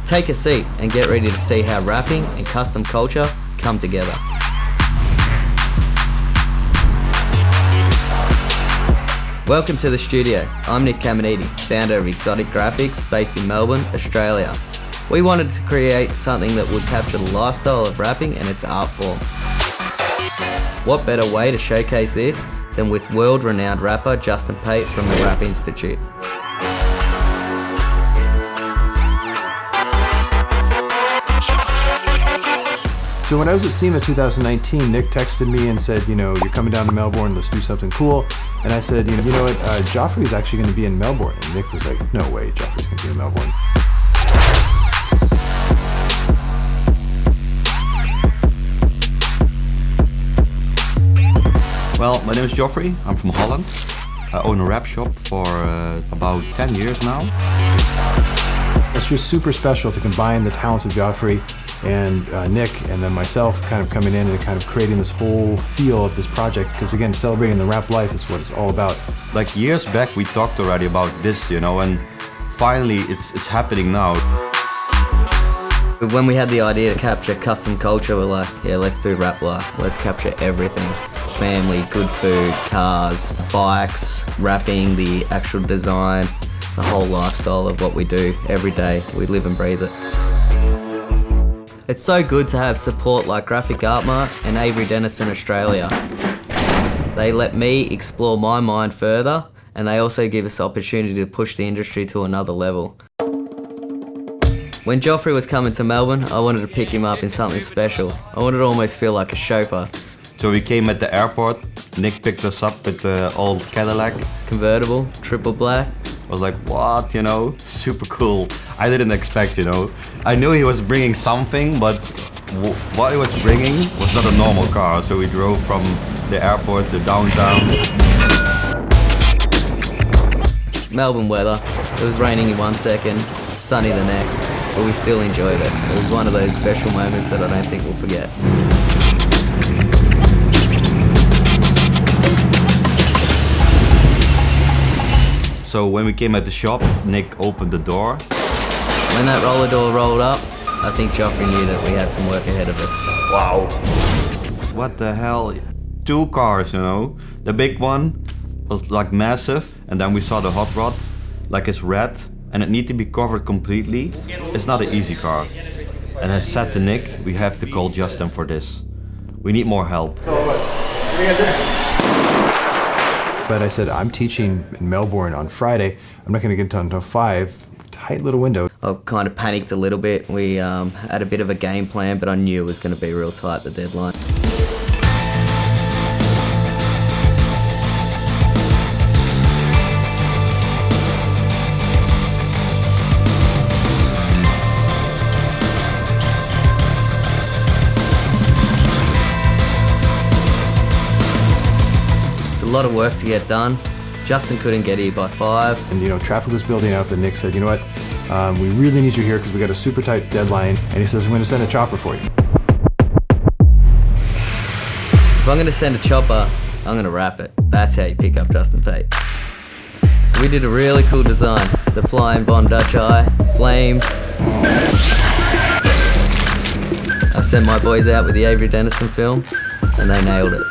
Take a seat and get ready to see how rapping and custom culture come together. Welcome to the studio. I'm Nick Caminiti, founder of Exotic Graphics based in Melbourne, Australia. We wanted to create something that would capture the lifestyle of rapping and its art form. What better way to showcase this than with world-renowned rapper Justin Pate from the Rap Institute. So when I was at SEMA 2019, Nick texted me and said, you're coming down to Melbourne, let's do something cool. And I said, you know what, Joffrey's actually going to be in Melbourne. And Nick was like, no way, Joffrey's going to be in Melbourne. Well, my name is Joffrey, I'm from Holland. I own a rap shop for about 10 years now. It's just super special to combine the talents of Joffrey and Nick and then myself kind of coming in and kind of creating this whole feel of this project, because again, celebrating the rap life is what it's all about. Like years back we talked already about this, and finally it's happening now. When we had the idea to capture custom culture, we're like, yeah, let's do Wraplife. Let's capture everything. Family, good food, cars, bikes, rapping, the actual design, the whole lifestyle of what we do every day. We live and breathe it. It's so good to have support like Graphic Art Mart and Avery Dennison Australia. They let me explore my mind further, and they also give us the opportunity to push the industry to another level. When Joffrey was coming to Melbourne, I wanted to pick him up in something special. I wanted to almost feel like a chauffeur. So we came at the airport, Nick picked us up with the old Cadillac. Convertible, triple black. I was like, what, super cool. I didn't expect, I knew he was bringing something, but what he was bringing was not a normal car. So we drove from the airport to downtown. Melbourne weather. It was raining in 1 second, sunny the next, but we still enjoyed it. It was one of those special moments that I don't think we'll forget. So when we came at the shop, Nick opened the door. When that roller door rolled up, I think Joffrey knew that we had some work ahead of us. Wow. What the hell? 2 cars, The big one was like massive, and then we saw the hot rod, like it's red, and it needed to be covered completely. It's not an easy car. And I said to Nick, we have to call Justin for this. We need more help. But I said, I'm teaching in Melbourne on Friday. I'm not going to get done until 5. Tight little window. I kind of panicked a little bit. We had a bit of a game plan, but I knew it was going to be real tight, the deadline. A lot of work to get done. Justin couldn't get here by 5. And traffic was building up, and Nick said, you know what, we really need you here because we got a super tight deadline. And he says, I'm going to send a chopper for you. If I'm going to send a chopper, I'm going to wrap it. That's how you pick up Justin Pate. So we did a really cool design. The flying Von Dutch eye, flames. I sent my boys out with the Avery Dennison film, and they nailed it.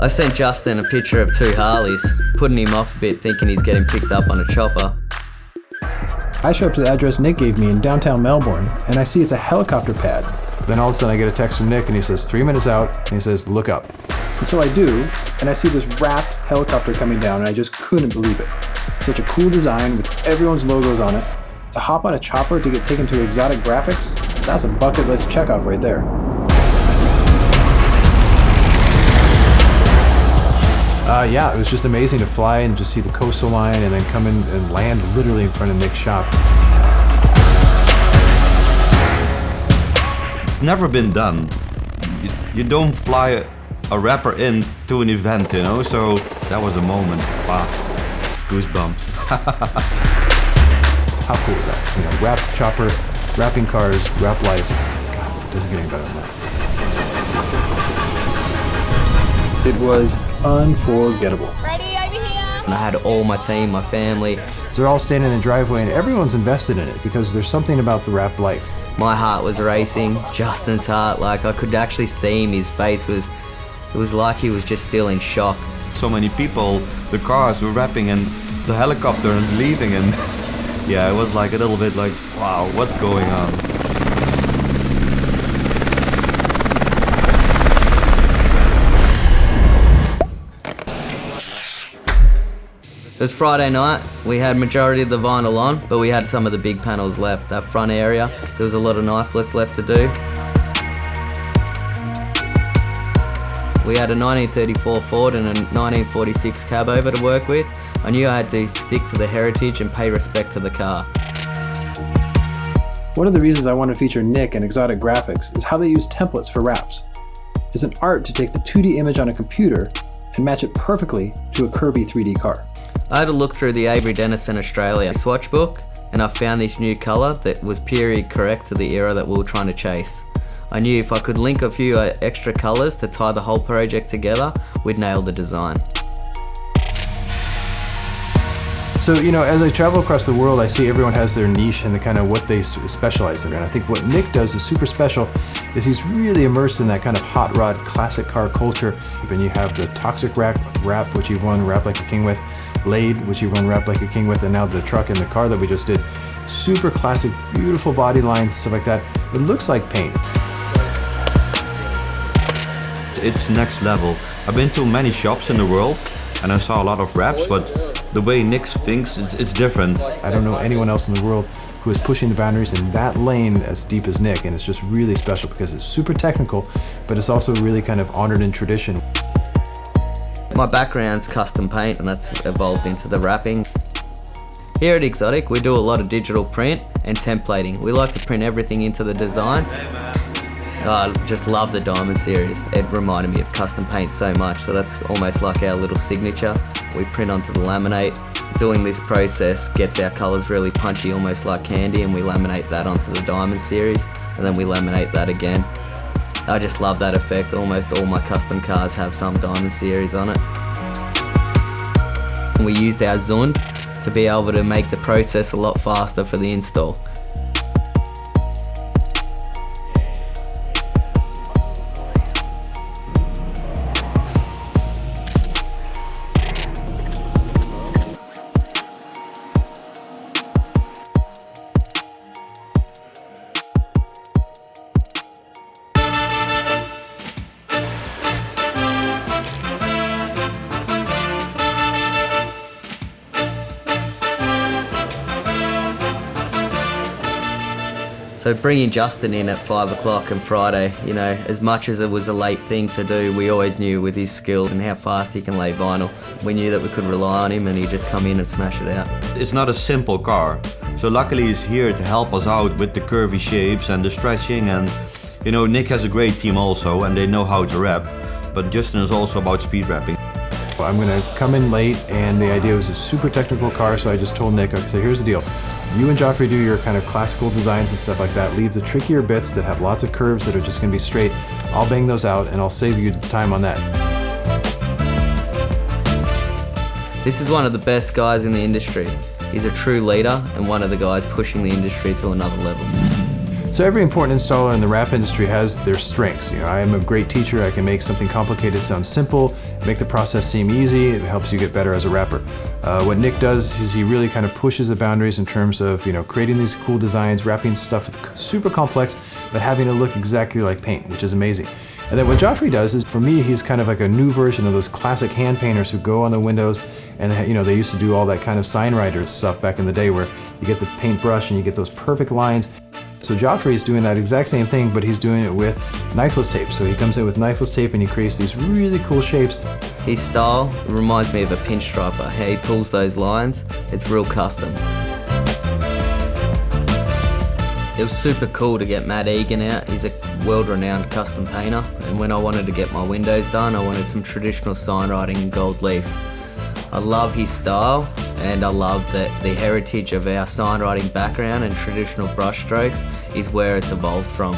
I sent Justin a picture of 2 Harleys, putting him off a bit thinking he's getting picked up on a chopper. I show up to the address Nick gave me in downtown Melbourne, and I see it's a helicopter pad. Then all of a sudden I get a text from Nick and he says, 3 minutes out, and he says, look up. And so I do, and I see this wrapped helicopter coming down, and I just couldn't believe it. Such a cool design with everyone's logos on it. To hop on a chopper to get taken to Exotic Graphics, that's a bucket list checkoff right there. Yeah, it was just amazing to fly and just see the coastal line and then come in and land literally in front of Nick's shop. It's never been done. You don't fly a rapper in to an event, so that was a moment. Wow, goosebumps. How cool is that? Rap chopper, rapping cars, rap life. God, it doesn't get any better than that. It was unforgettable. Ready over here? And I had all my team, my family. So they're all standing in the driveway and everyone's invested in it because there's something about the Wraplife. My heart was racing, Justin's heart, like I could actually see him, his face it was like he was just still in shock. So many people, the cars were wrapping and the helicopter is leaving, and yeah, it was like a little bit like, wow, what's going on? It was Friday night. We had majority of the vinyl on, but we had some of the big panels left. That front area, there was a lot of knifeless left to do. We had a 1934 Ford and a 1946 cab over to work with. I knew I had to stick to the heritage and pay respect to the car. One of the reasons I want to feature Nick and Exotic Graphics is how they use templates for wraps. It's an art to take the 2D image on a computer and match it perfectly to a curvy 3D car. I had a look through the Avery Dennison Australia swatch book and I found this new colour that was period correct to the era that we were trying to chase. I knew if I could link a few extra colours to tie the whole project together, we'd nail the design. So, as I travel across the world, I see everyone has their niche and the kind of what they specialize in. And I think what Nick does is super special is he's really immersed in that kind of hot rod classic car culture. And you have the Toxic Wrap, which you've won Wrap Like a King with, Laid, which you won Wrap Like a King with, and now the truck and the car that we just did. Super classic, beautiful body lines, stuff like that. It looks like paint. It's next level. I've been to many shops in the world and I saw a lot of wraps, but the way Nick thinks, it's different. I don't know anyone else in the world who is pushing the boundaries in that lane as deep as Nick, and it's just really special because it's super technical, but it's also really kind of honored in tradition. My background's custom paint and that's evolved into the wrapping. Here at Exotic, we do a lot of digital print and templating. We like to print everything into the design. I just love the Diamond series. It reminded me of custom paint so much, so that's almost like our little signature. We print onto the laminate. Doing this process gets our colours really punchy, almost like candy, and we laminate that onto the Diamond series, and then we laminate that again. I just love that effect. Almost all my custom cars have some Diamond series on it. We used our Zund to be able to make the process a lot faster for the install. So bringing Justin in at 5 o'clock on Friday, as much as it was a late thing to do, we always knew with his skill and how fast he can lay vinyl, we knew that we could rely on him and he'd just come in and smash it out. It's not a simple car, so luckily he's here to help us out with the curvy shapes and the stretching, and Nick has a great team also and they know how to wrap, but Justin is also about speed wrapping. I'm gonna come in late and the idea was a super technical car, so I just told Nick, okay, so here's the deal. You and Joffrey do your kind of classical designs and stuff like that. Leave the trickier bits that have lots of curves that are just gonna be straight. I'll bang those out and I'll save you the time on that. This is one of the best guys in the industry. He's a true leader and one of the guys pushing the industry to another level. So every important installer in the wrap industry has their strengths. I am a great teacher. I can make something complicated sound simple, make the process seem easy. It helps you get better as a wrapper. What Nick does is he really kind of pushes the boundaries in terms of creating these cool designs, wrapping stuff super complex, but having it look exactly like paint, which is amazing. And then what Joffrey does is, for me, he's kind of like a new version of those classic hand painters who go on the windows and they used to do all that kind of sign writer stuff back in the day where you get the paintbrush and you get those perfect lines. So Joffrey's doing that exact same thing, but he's doing it with knifeless tape. So he comes in with knifeless tape and he creates these really cool shapes. His style reminds me of a pinstriper. How he pulls those lines, it's real custom. It was super cool to get Matt Egan out. He's a world-renowned custom painter, and when I wanted to get my windows done, I wanted some traditional sign writing in gold leaf. I love his style, and I love that the heritage of our sign writing background and traditional brush strokes is where it's evolved from.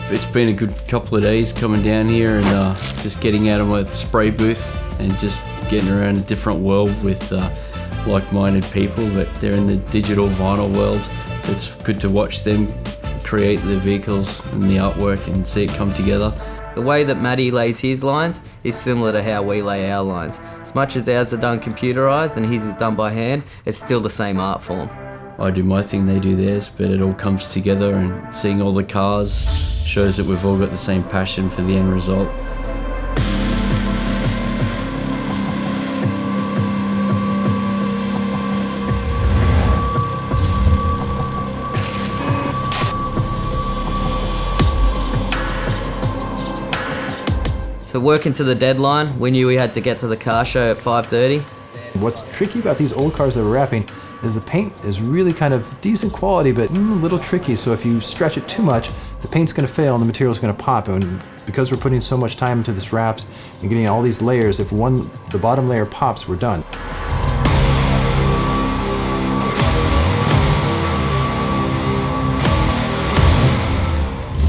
It's been a good couple of days coming down here and just getting out of my spray booth and just getting around a different world with like-minded people, but they're in the digital vinyl world, so it's good to watch them create the vehicles and the artwork and see it come together. The way that Matty lays his lines is similar to how we lay our lines. As much as ours are done computerized and his is done by hand, it's still the same art form. I do my thing, they do theirs, but it all comes together, and seeing all the cars shows that we've all got the same passion for the end result. So working to the deadline, we knew we had to get to the car show at 5:30. What's tricky about these old cars that we're wrapping is the paint is really kind of decent quality, but a little tricky. So if you stretch it too much, the paint's gonna fail and the material's gonna pop. And because we're putting so much time into this wraps and getting all these layers, if the bottom layer pops, we're done.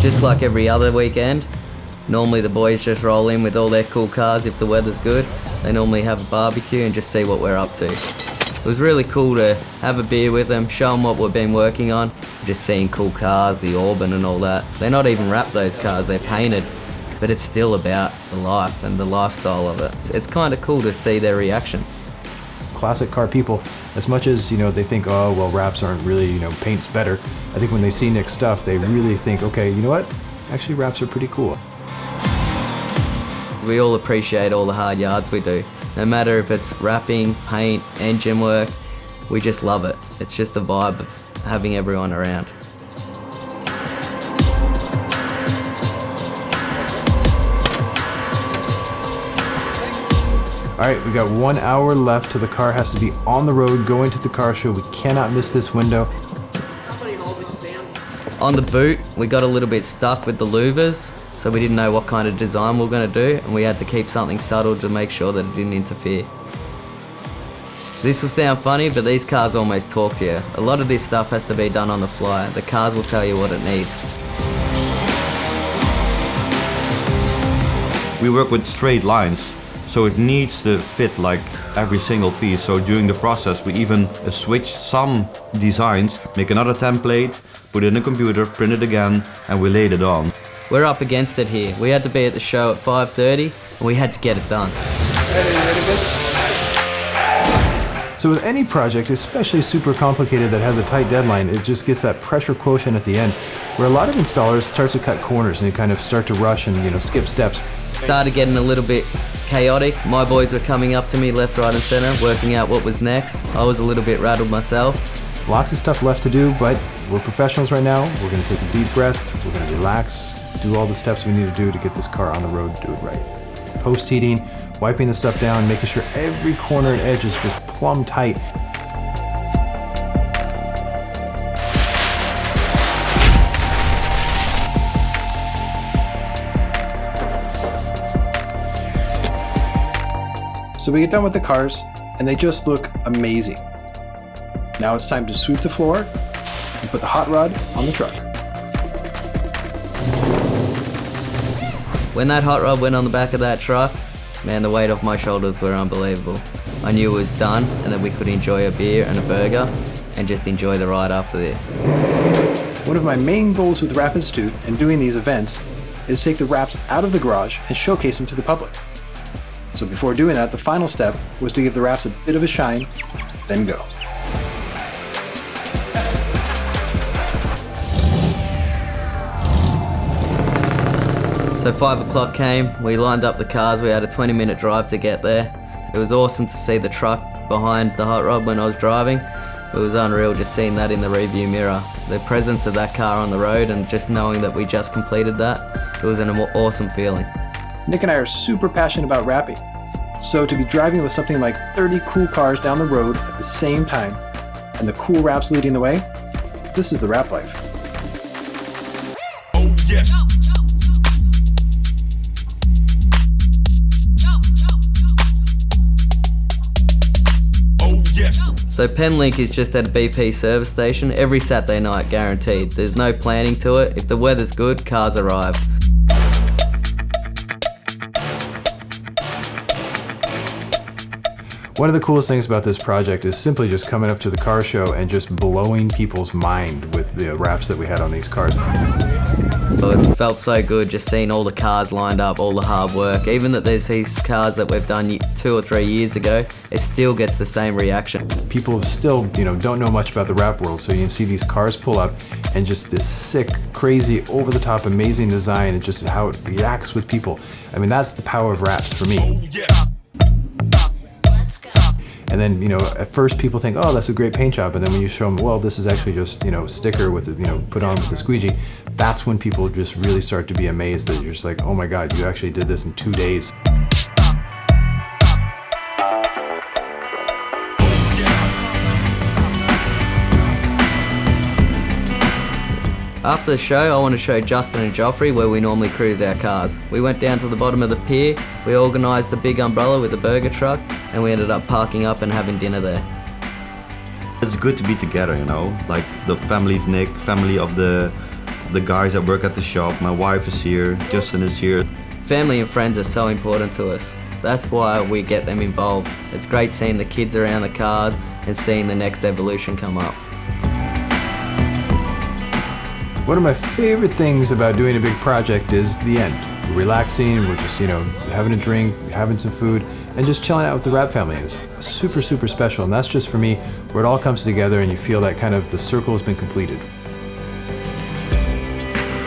Just like every other weekend, normally the boys just roll in with all their cool cars if the weather's good. They normally have a barbecue and just see what we're up to. It was really cool to have a beer with them, show them what we've been working on, just seeing cool cars, the Auburn and all that. They're not even wrapped, those cars, they're painted, but it's still about the life and the lifestyle of it. It's kind of cool to see their reaction. Classic car people, as much as they think, oh well, wraps aren't really, paint's better, I think when they see Nick's stuff, they really think, okay, you know what, actually wraps are pretty cool. We all appreciate all the hard yards we do. No matter if it's wrapping, paint, engine work, we just love it. It's just the vibe of having everyone around. All right, we got 1 hour left till the car has to be on the road going to the car show. We cannot miss this window. On the boot, we got a little bit stuck with the louvers, so we didn't know what kind of design we were going to do, and we had to keep something subtle to make sure that it didn't interfere. This will sound funny, but these cars almost talk to you. A lot of this stuff has to be done on the fly. The cars will tell you what it needs. We work with straight lines, so it needs to fit like every single piece. So during the process we even switched some designs, make another template, put it in a computer, print it again, and we laid it on. We're up against it here. We had to be at the show at 5:30 and we had to get it done. So with any project, especially super complicated that has a tight deadline, it just gets that pressure quotient at the end, where a lot of installers start to cut corners and they kind of start to rush and skip steps. Started getting a little bit chaotic. My boys were coming up to me left, right and center, working out what was next. I was a little bit rattled myself. Lots of stuff left to do, but we're professionals right now. We're going to take a deep breath, we're going to relax, do all the steps we need to do to get this car on the road, do it right. Post-heating, wiping the stuff down, making sure every corner and edge is just plumb tight. So we get done with the cars, and they just look amazing. Now it's time to sweep the floor and put the hot rod on the truck. When that hot rod went on the back of that truck, man, the weight off my shoulders were unbelievable. I knew it was done and that we could enjoy a beer and a burger and just enjoy the ride after this. One of my main goals with Wrap Institute and doing these events is to take the wraps out of the garage and showcase them to the public. So before doing that, the final step was to give the wraps a bit of a shine, then go. So 5 o'clock came, we lined up the cars, we had a 20-minute drive to get there. It was awesome to see the truck behind the hot rod when I was driving. It was unreal just seeing that in the rearview mirror. The presence of that car on the road and just knowing that we just completed that, it was an awesome feeling. Nick and I are super passionate about wrapping. So to be driving with something like 30 cool cars down the road at the same time, and the cool wraps leading the way, this is the Wraplife. Oh, yeah. So Penlink is just at a BP service station every Saturday night, guaranteed. There's no planning to it. If the weather's good, cars arrive. One of the coolest things about this project is simply just coming up to the car show and just blowing people's mind with the wraps that we had on these cars. It felt so good just seeing all the cars lined up, all the hard work. Even that there's these cars that we've done 2 or 3 years ago, it still gets the same reaction. People still, don't know much about the wrap world, so you can see these cars pull up and just this sick, crazy, over-the-top, amazing design and just how it reacts with people. I mean, that's the power of wraps for me. And then, at first people think, oh, that's a great paint job. And then when you show them, well, this is actually just, a sticker with, put on with a squeegee. That's when people just really start to be amazed that you're just like, oh my God, you actually did this in 2 days. After the show, I want to show Justin and Joffrey where we normally cruise our cars. We went down to the bottom of the pier, we organised the big umbrella with the burger truck, and we ended up parking up and having dinner there. It's good to be together, like the family of Nick, family of the guys that work at the shop. My wife is here, Justin is here. Family and friends are so important to us. That's why we get them involved. It's great seeing the kids around the cars and seeing the next evolution come up. One of my favorite things about doing a big project is the end. We're relaxing, we're just, having a drink, having some food, and just chilling out with the Wrap family. And it's super, super special, and that's just for me where it all comes together and you feel that kind of the circle has been completed.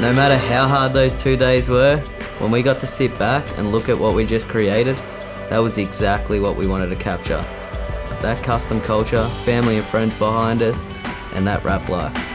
No matter how hard those 2 days were, when we got to sit back and look at what we just created, that was exactly what we wanted to capture. That custom culture, family and friends behind us, and that Wrap life.